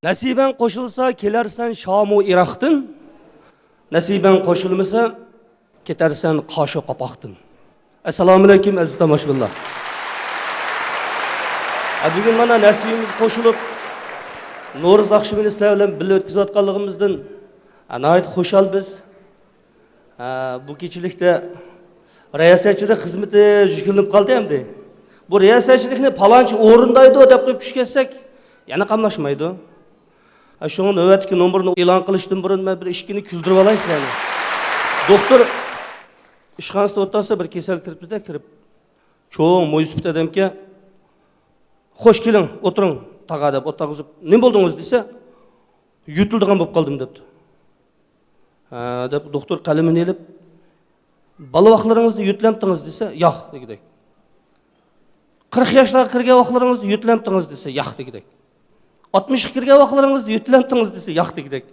Nasiben koşulsa kelersen Şamu Irak'tın. Nasiben koşulmasa ketersen Kaşı Kapaqtın. Esselamu Aleyküm aziz tomoshabinlar. Bugün mana nasibimiz koşulup No'riz Aqshimini sizlar bilan birga o'tkazayotganligimizdan nihoyat xushal biz. Bu kechilikda riyosatchilik xizmati yuklanib qoldi endi. Bu riyosatchilikni palonchi o'rindaydi deb qo'yib tushib ketsak, yana qamlashmaydi. Şunun navbatdagi nomerini e'lon qilishdan burun men bir ishkini kuldirib olay sizlarni. Doktor ishxonasida o'tirsa bir kasal kiribdi-da, kirib cho'ng mo'ysib adamga "Xo'sh keling, o'tiring, tag'a" deb o'tag'izib, "Nima bo'ldingiz?" desa, "Yutildigan bo'lib qoldim" debdi. Deb doktor qalamini elib, "Bola vaqtlaringizni yutlamdingiz" desa, "Yo'q" degidek. 40 yoshlarga kirgan vaqtlaringizni yutlamdingiz desa, "Yo'q" degidek. 60 ga kirgan vaqtlaringizni yutlamdingiz desa, "Yo'q" degidek.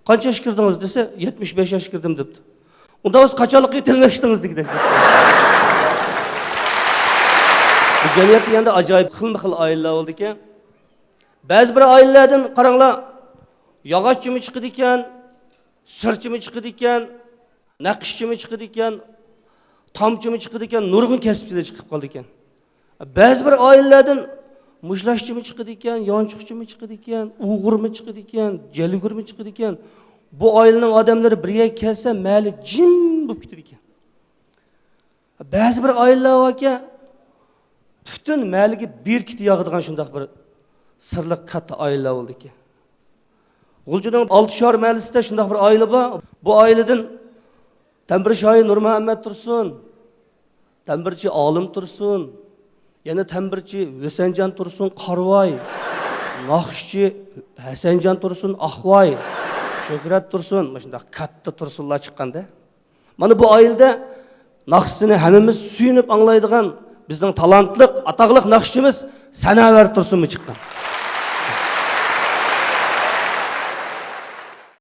Qancha yosh kirdingiz desa, 75 yosh kirdim debdi. Unda o'z qachonliq yutilmoqdingiz degidek. Bu jamiyatda endi ajoyib xilma-xil oilalar bo'ldi ekan. Ba'zi bir oilalardan qaranglar, yog'ochchimi chiqadi ekan, sirchimi chiqadi ekan, naqshchimi chiqadi ekan, tomchimi chiqadi ekan, nurg'un kasbchilar chiqib qoldi ekan. Ba'zi bir oilalardan mushlashchimi chiqadi ekan, yonchiqchimi chiqadi ekan, uyg'urmi chiqadi ekan, jalugurmi chiqadi ekan. Bu oilaning odamlari birga kelsa, mayli jim bo'lib ketadi ekan. Ba'zi bir oilalar bor ekan, bütün məligi bir kiti yağıdığan şundaq bir sırlıq katta ailə oldu ki. Gulcu'nun Altışar məhəllisində şundaq bir ailə var. Bu ailədən Təmbir Şahi Nur Muhammed Tursun, Təmbirçi Alim Tursun, yana Təmbirçi Hüsəncan Tursun Qarvay, Naqşçi Həsəncan Tursun Ahvay, Şöhrət Tursun, şundaq katta Tursunlar çıqqanda. Mana bu ailədə naqşçını həmmimiz suyunub anlaydigan bizning talantliq, ataqliq naqshchimiz Sanavar Tursunmi chiqqan.